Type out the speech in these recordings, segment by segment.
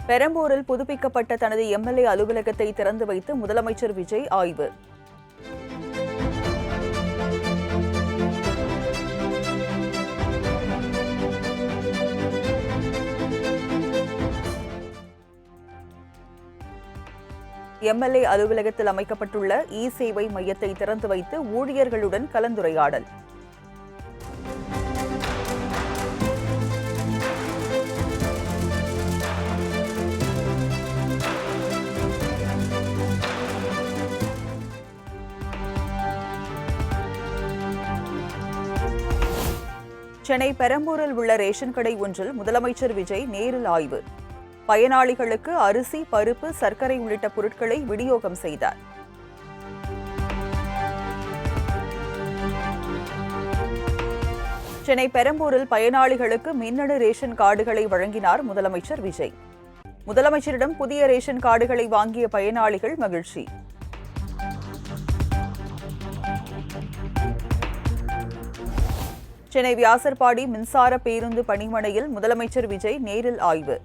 பெரம்பூரில் புதுப்பிக்கப்பட்ட தனது எம்எல்ஏ அலுவலகத்தை திறந்து வைத்து முதலமைச்சர் விஜய் ஆய்வு. எம்எல்ஏ அலுவலகத்தில் அமைக்கப்பட்டுள்ள இ-சேவை மையத்தை திறந்து வைத்து ஊழியர்களுடன் கலந்துரையாடல். சென்னை பெரம்பூரில் உள்ள ரேஷன் கடை ஒன்றில் முதலமைச்சர் விஜய் நேரில் ஆய்வு. பயனாளிகளுக்கு அரிசி, பருப்பு, சர்க்கரை உள்ளிட்ட பொருட்களை விநியோகம் செய்தார். சென்னை பெரம்பூரில் பயனாளிகளுக்கு மின்னணு ரேஷன் கார்டுகளை வழங்கினார் முதலமைச்சர் விஜய். முதலமைச்சரிடம் புதிய ரேஷன் கார்டுகளை வாங்கிய பயனாளிகள் மகிழ்ச்சி. சென்னை வியாசர்பாடி மின்சார பேருந்து பணிமனையில் முதலமைச்சர் விஜய் நேரில் ஆய்வு.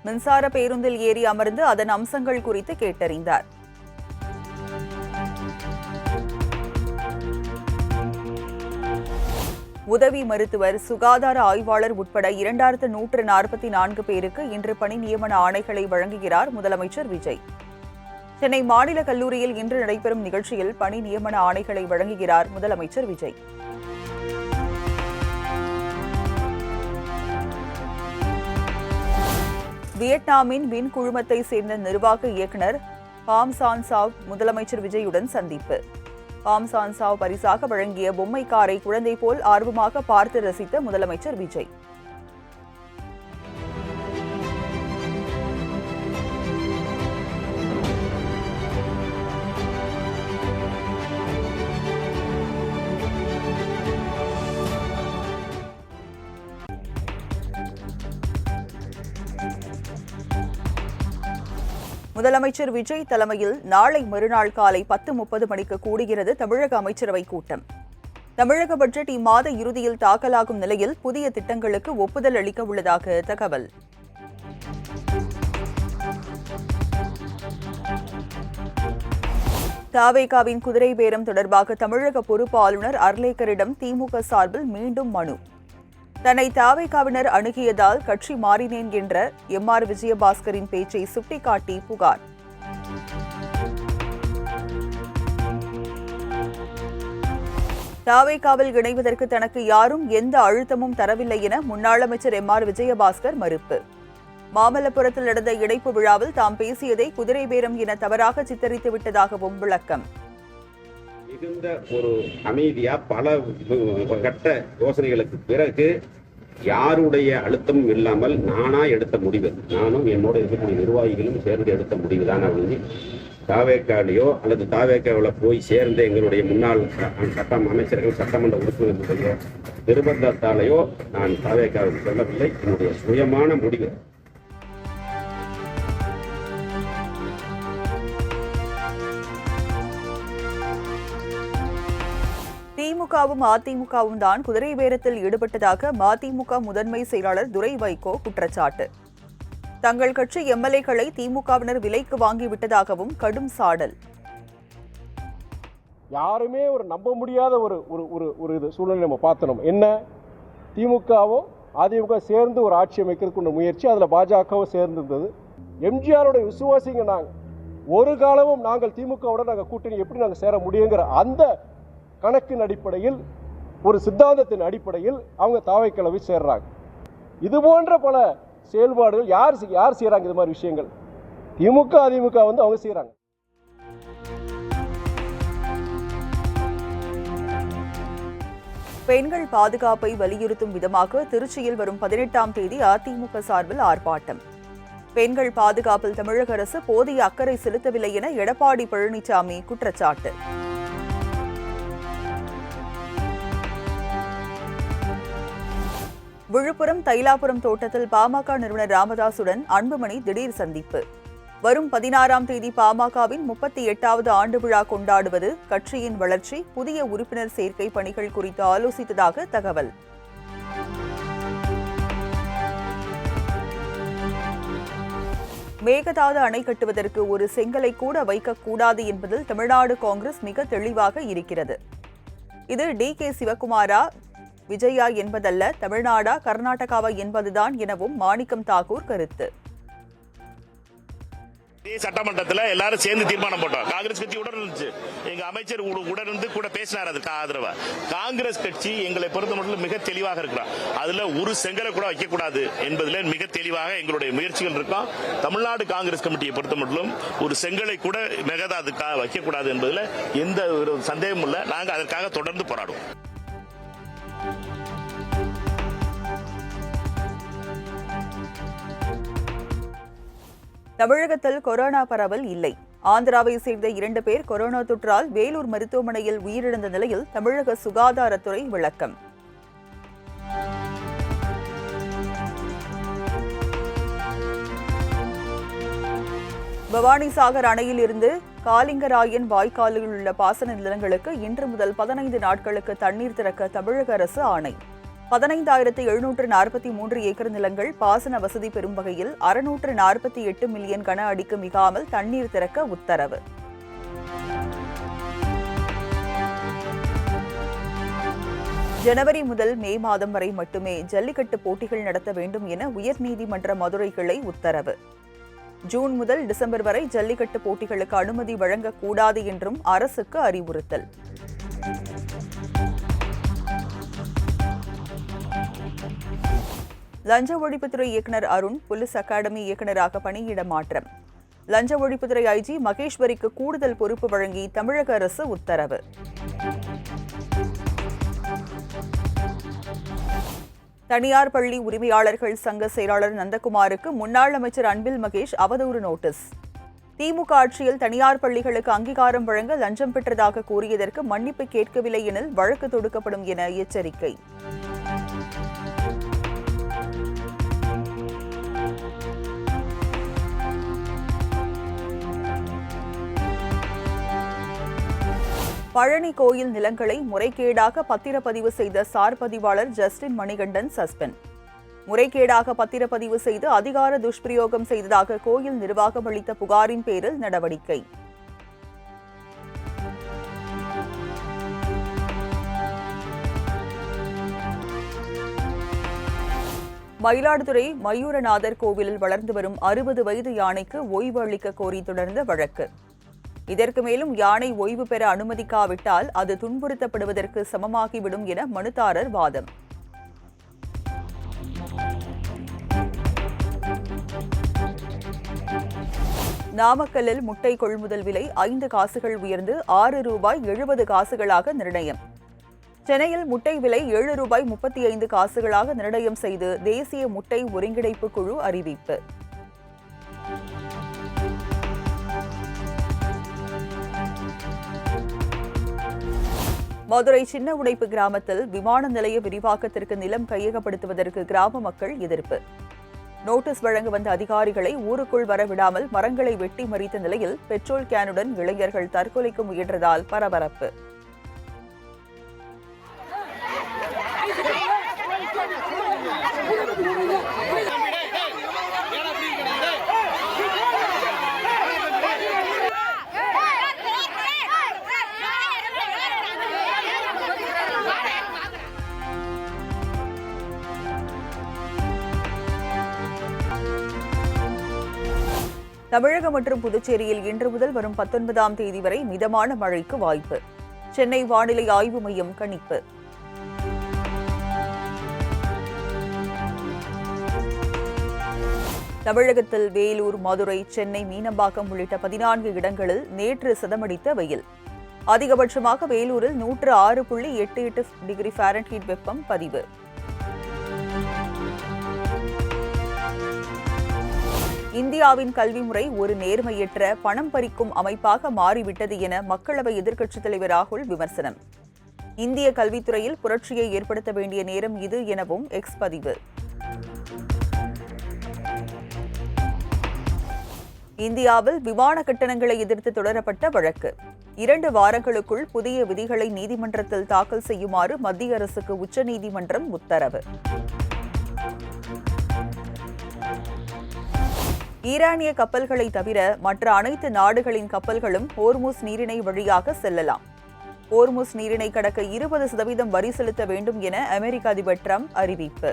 மின்சார பேருந்தில் ஏறி அமர்ந்து அதன் அம்சங்கள் குறித்து கேட்டறிந்தார். உதவி மருத்துவர், சுகாதார ஆய்வாளர் உட்பட 2144 பேருக்கு இன்று பணி நியமன ஆணைகளை வழங்குகிறார் முதலமைச்சர் விஜய். சென்னை மாநில கல்லூரியில் இன்று நடைபெறும் நிகழ்ச்சியில் பணி நியமன ஆணைகளை வழங்குகிறார் முதலமைச்சர் விஜய். வியட்நாமின் வின் குழுமத்தை சேர்ந்த நிர்வாக இயக்குநர் பாம் சான்சாவ் முதலமைச்சர் விஜயுடன் சந்திப்பு. பாம் சான்சாவ் பரிசாக வழங்கிய பொம்மை காரை குழந்தை போல் ஆர்வமாக பார்த்து ரசித்த முதலமைச்சர் விஜய். முதலமைச்சர் விஜய் தலைமையில் நாளை மறுநாள் காலை 10:30 மணிக்கு கூடுகிறது தமிழக அமைச்சரவை கூட்டம். தமிழக பட்ஜெட் இம்மாத இறுதியில் தாக்கலாகும் நிலையில் புதிய திட்டங்களுக்கு ஒப்புதல் அளிக்க உள்ளதாக தகவல். தவேகாவின் குதிரை பேரம் தொடர்பாக தமிழக பொறுப்பு ஆளுநர் அர்லேக்கரிடம் திமுக சார்பில் மீண்டும் மனு. தன்னை தவேகாவினர் அணுகியதால் கட்சி மாறினேன் என்ற எம்.ஆர். விஜயபாஸ்கரின் பேச்சை சுட்டிக்காட்டி புகார். தவேகாவில் இணைவதற்கு தனக்கு யாரும் எந்த அழுத்தமும் தரவில்லை என முன்னாள் அமைச்சர் எம்.ஆர். விஜயபாஸ்கர் மறுப்பு. மாமல்லபுரத்தில் நடந்த இணைப்பு விழாவில் தாம் பேசியதை குதிரை பேரம் என தவறாக சித்தரித்து விட்டதாகவும் விளக்கம். மிகுந்த ஒரு அமைதியா பல கட்ட யோசனைகளுக்கு பிறகு யாருடைய அழுத்தமும் இல்லாமல் நானா எடுத்த முடிவு, நானும் என்னோட இருக்கக்கூடிய நிர்வாகிகளும் சேர்ந்து எடுத்த முடிவு தான் அப்படின்னு தவேகாலையோ அல்லது தவேகாவில் போய் சேர்ந்த எங்களுடைய முன்னாள் அமைச்சர்கள், சட்டமன்ற உறுப்பினர்களுடைய நிர்பந்தத்தாலேயோ நான் தவேகாவுக்கு சொல்லவில்லை. என்னுடைய சுயமான முடிவு. திமுகவும் அதிமுகவும் தான் குதிரை பேரத்தில் ஈடுபட்டதாக மதிமுக முதன்மை செயலாளர் துரை வைகோ குற்றச்சாட்டு. தங்கள் கட்சி எம்எல்ஏக்களை திமுகவினர் விலைக்கு வாங்கிவிட்டதாகவும் கடும் சாடல். யாருமே ஒரு நம்ப முடியாத ஒரு சூழ்நிலை நம்ம பார்த்தோம். என்ன, திமுகவும் அதிமுக சேர்ந்து ஒரு ஆட்சி அமைக்கிறதுக்கு முயற்சி, அதில் பாஜகவும் சேர்ந்திருந்தது. எம்ஜிஆருடைய விசுவாசிங்க நாங்கள், ஒரு காலமும் நாங்கள் திமுகவோட நாங்கள் கூட்டணி எப்படி நாங்கள் சேர முடியுங்கிற அந்த கணக்கின் அடிப்படையில், ஒரு சித்தாந்தத்தின் அடிப்படையில் அவங்க தாவைக்கிழமை சேர்றாங்க. இது போன்ற பல செயல்பாடுகள் யார் செய்யறாங்க? இது மாதிரி விஷயங்கள் திமுக அதிமுக அவங்க செய்யறாங்க. பெண்கள் பாதுகாப்பை வலியுறுத்தும் விதமாக திருச்சியில் வரும் 18ஆம் தேதி அதிமுக சார்பில் ஆர்ப்பாட்டம். பெண்கள் பாதுகாப்பில் தமிழக அரசு போதிய அக்கறை செலுத்தவில்லை என எடப்பாடி பழனிசாமி குற்றச்சாட்டு. விழுப்புரம் தைலாபுரம் தோட்டத்தில் பாமக நிறுவனர் ராமதாசுடன் அன்புமணி திடீர் சந்திப்பு. வரும் 16ஆம் தேதி பாமகவின் 38வது ஆண்டு விழா கொண்டாடுவது, கட்சியின் வளர்ச்சி, புதிய உறுப்பினர் சேர்க்கை பணிகள் குறித்து ஆலோசித்ததாக தகவல். மேகதாது அணை கட்டுவதற்கு ஒரு செங்கலை கூட வைக்கக்கூடாது என்பதில் தமிழ்நாடு காங்கிரஸ் மிக தெளிவாக இருக்கிறது. இது DK சிவகுமாரா, விஜயா என்பதல்ல, தமிழ்நாடா கர்நாடகாவா என்பதுதான் எனவும் மாணிக்கம் தாக்கூர் கருத்து. சட்டமன்றத்தில் எல்லாரும் சேர்ந்து தீர்மானம் போட்டோம். காங்கிரஸ் கட்சி உடன் இருந்துச்சு, எங்க அமைச்சர் உடன் இருந்து கூட பேசினார் அதுக்கு ஆதரவா. காங்கிரஸ் கட்சி எங்களை பொறுத்த மட்டும் மிக தெளிவாக இருக்கிறோம். அதுல ஒரு செங்கலை கூட வைக்கக்கூடாது என்பதில் மிக தெளிவாக எங்களுடைய முயற்சிகள் இருக்கும். தமிழ்நாடு காங்கிரஸ் கமிட்டியை பொறுத்த மட்டும் ஒரு செங்கலை கூட மேகதாதுக்காக வைக்கக்கூடாது என்பதில் எந்த ஒரு சந்தேகமும் இல்லை. நாங்கள் அதற்காக தொடர்ந்து போராடுவோம். தமிழகத்தில் கொரோனா பரவல் இல்லை. ஆந்திராவை சேர்ந்த 2 பேர் கொரோனா தொற்றால் வேலூர் மருத்துவமனையில் உயிரிழந்த நிலையில் தமிழக சுகாதாரத்துறை விளக்கம். பவானிசாகர் அணையில் இருந்து காலிங்கராயன் வாய்க்காலில் உள்ள பாசன நிலங்களுக்கு இன்று முதல் 15 நாட்களுக்கு தண்ணீர் திறக்க தமிழக அரசு ஆணை. 15,743 ஏக்கர் நிலங்கள் பாசன வசதி பெறும் வகையில் 648 மில்லியன் கன அடிக்கு மிகாமல் தண்ணீர் திறக்க உத்தரவு. ஜனவரி முதல் மே மாதம் வரை மட்டுமே ஜல்லிக்கட்டு போட்டிகள் நடத்த வேண்டும் என உயர்நீதிமன்ற மதுரை கிளை உத்தரவு. ஜூன் முதல் டிசம்பர் வரை ஜல்லிக்கட்டு போட்டிகளுக்கு அனுமதி வழங்கக்கூடாது என்றும் அரசுக்கு அறிவுறுத்தல். லஞ்ச ஒழிப்புத்துறை இயக்குநர் அருண் போலீஸ் அகாடமி இயக்குநராக பணியிட மாற்றம். லஞ்ச ஒழிப்புத்துறை IG மகேஸ்வரிக்கு கூடுதல் பொறுப்பு வழங்கி தமிழக அரசு உத்தரவு. தனியார் பள்ளி உரிமையாளர்கள் சங்க செயலாளர் நந்தகுமாருக்கு முன்னாள் அமைச்சர் அன்பில் மகேஷ் அவதூறு நோட்டீஸ். திமுக ஆட்சியில் தனியார் பள்ளிகளுக்கு அங்கீகாரம் வழங்க லஞ்சம் பெற்றதாக கூறியதற்கு மன்னிப்பு கேட்கவில்லை எனில் வழக்கு தொடுக்கப்படும் என எச்சரிக்கை. பழனி கோயில் நிலங்களை முறைகேடாக பத்திரப்பதிவு செய்த சார் பதிவாளர் ஜஸ்டின் மணிகண்டன் சஸ்பெண்ட். முறைகேடாக பத்திரப்பதிவு செய்து அதிகார துஷ்பிரயோகம் செய்ததாக கோயில் நிர்வாகம் அளித்த புகாரின் பேரில் நடவடிக்கை. மயிலாடுதுறை மயூரநாதர் கோவிலில் வளர்ந்து வரும் 60 வயது யானைக்கு ஓய்வு அளிக்க கோரி தொடர்ந்த வழக்கு. இதற்கு மேலும் யானை ஓய்வு பெற அனுமதிக்காவிட்டால் அது துன்புறுத்தப்படுவதற்கு சமமாகிவிடும் என மனுதாரர் வாதம். நாமக்கல்லில் முட்டை கொள்முதல் விலை 5 காசுகள் உயர்ந்து ₹6.70 நிர்ணயம். சென்னையில் முட்டை விலை ₹7.35 நிர்ணயம் செய்து தேசிய முட்டை ஒருங்கிணைப்பு குழு அறிவிப்பு. மதுரை சின்ன உடைப்பு கிராமத்தில் விமான நிலைய விரிவாக்கத்திற்கு நிலம் கையகப்படுத்துவதற்கு கிராம மக்கள் எதிர்ப்பு. நோட்டீஸ் வழங்க வந்த அதிகாரிகளை ஊருக்குள் வரவிடாமல் மரங்களை வெட்டி மறித்த நிலையில் பெட்ரோல் கேனுடன் இளைஞர்கள் தற்கொலைக்கு முயன்றதால் பரபரப்பு. தமிழகம் மற்றும் புதுச்சேரியில் இன்று முதல் வரும் 19ஆம் தேதி வரை மிதமான மழைக்கு வாய்ப்பு. சென்னை வானிலை ஆய்வு மையம் கணிப்பு. தமிழகத்தில் வேலூர், மதுரை, சென்னை, மீனம்பாக்கம் உள்ளிட்ட 14 இடங்களில் நேற்று சதமடித்த வெயில். அதிகபட்சமாக வேலூரில் 106.88 டிகிரி ஃபாரன்ஹீட் வெப்பம் பதிவு. இந்தியாவின் கல்வி முறை ஒரு நேர்மையற்ற, பணம் பறிக்கும் அமைப்பாக மாறிவிட்டது என மக்களவை எதிர்க்கட்சித் தலைவர் ராகுல் விமர்சனம். இந்திய கல்வித்துறையில் புரட்சியை ஏற்படுத்த வேண்டிய நேரம் இது எனவும் எக்ஸ் பதிவு. இந்தியாவில் விமான கட்டணங்களை எதிர்த்து தொடரப்பட்ட வழக்கு 2 வாரங்களுக்குள் புதிய விதிகளை நீதிமன்றத்தில் தாக்கல் செய்யுமாறு மத்திய அரசுக்கு உச்சநீதிமன்றம் உத்தரவு. ஈரானிய கப்பல்களை தவிர மற்ற அனைத்து நாடுகளின் கப்பல்களும் ஹோர்முஸ் நீரிணை வழியாக செல்லலாம். ஹோர்முஸ் நீரிணை கடக்க 20% வரி செலுத்த வேண்டும் என அமெரிக்க அதிபர் டிரம்ப் அறிவிப்பு.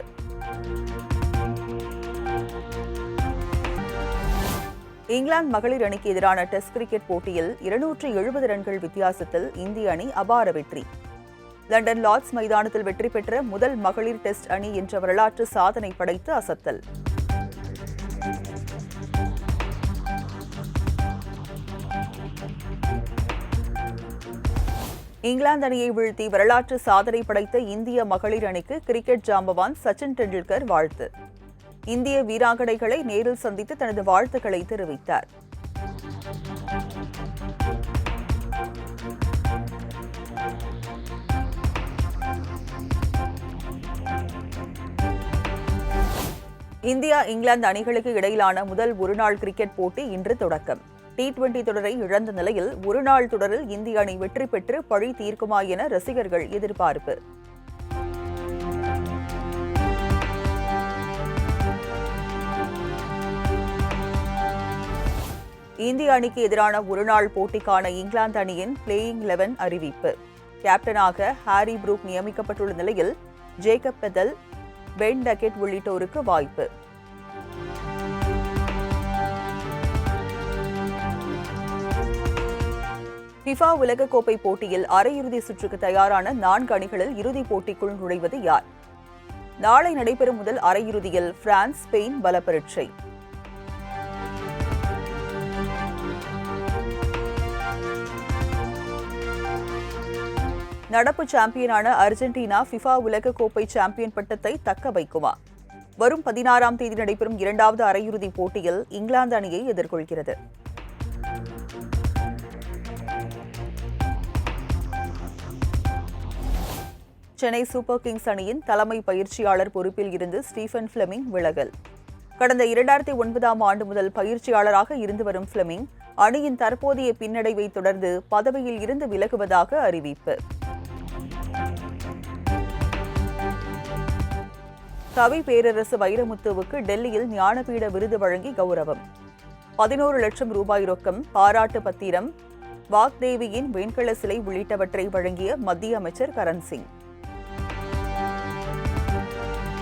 இங்கிலாந்து மகளிர் அணிக்கு எதிரான டெஸ்ட் கிரிக்கெட் போட்டியில் 270 ரன்கள் வித்தியாசத்தில் இந்திய அணி அபார வெற்றி. லண்டன் லார்ட்ஸ் மைதானத்தில் வெற்றி பெற்ற முதல் மகளிர் டெஸ்ட் அணி என்ற வரலாற்று சாதனை படைத்து அசத்தல். இங்கிலாந்து அணியை வீழ்த்தி வரலாற்று சாதனை படைத்த இந்திய மகளிர் அணிக்கு கிரிக்கெட் ஜாம்பவான் சச்சின் டெண்டுல்கர் வாழ்த்து. இந்திய வீராங்கனைகளை நேரில் சந்தித்து தனது வாழ்த்துக்களை தெரிவித்தார். இந்தியா இங்கிலாந்து அணிகளுக்கு இடையிலான முதல் ஒருநாள் கிரிக்கெட் போட்டி இன்று தொடக்கம். T20 தொடரை இழந்த நிலையில் ஒருநாள் தொடரில் இந்திய அணி வெற்றி பெற்று பழி தீர்க்குமா என ரசிகர்கள் எதிர்பார்ப்பு. இந்திய அணிக்கு எதிரான ஒருநாள் போட்டிக்கான இங்கிலாந்து அணியின் பிளேயிங் 11 அறிவிப்பு. கேப்டனாக ஹாரி புரூக் நியமிக்கப்பட்டுள்ள நிலையில் ஜேக்கப் பெதல், பென் டக்கெட் உள்ளிட்டோருக்கு வாய்ப்பு. ஃபிஃபா உலகக்கோப்பை போட்டியில் அரையிறுதி சுற்றுக்கு தயாரான 4 அணிகளில் இறுதிப் போட்டிக்குள் நுழைவது யார்? நாளை நடைபெறும் முதல் அரையிறுதியில் பிரான்ஸ், ஸ்பெயின் பலப்பரீட்சை. நடப்பு சாம்பியனான அர்ஜென்டினா ஃபிஃபா உலகக்கோப்பை சாம்பியன் பட்டத்தை தக்க வைக்குமா? வரும் 16ஆம் தேதி நடைபெறும் 2வது அரையிறுதிப் போட்டியில் இங்கிலாந்து அணியை எதிர்கொள்கிறது. சென்னை சூப்பர் கிங்ஸ் அணியின் தலைமை பயிற்சியாளர் பொறுப்பில் இருந்து ஸ்டீஃபன் ஃபிளெமிங் விலகல். கடந்த 2009ஆம் ஆண்டு முதல் பயிற்சியாளராக இருந்து வரும் ஃபிளெமிங் அணியின் தற்போதைய பின்னடைவை தொடர்ந்து பதவியில் இருந்து விலகுவதாக அறிவிப்பு. கவி பேரரசு வைரமுத்துவுக்கு டெல்லியில் ஞானபீட விருது வழங்கி கௌரவம். 11 லட்சம் ரூபாய் ரொக்கம், பாராட்டு பத்திரம், வாக்தேவியின் வெண்கல சிலை உள்ளிட்டவற்றை வழங்கிய மத்திய அமைச்சர் கரண் சிங்.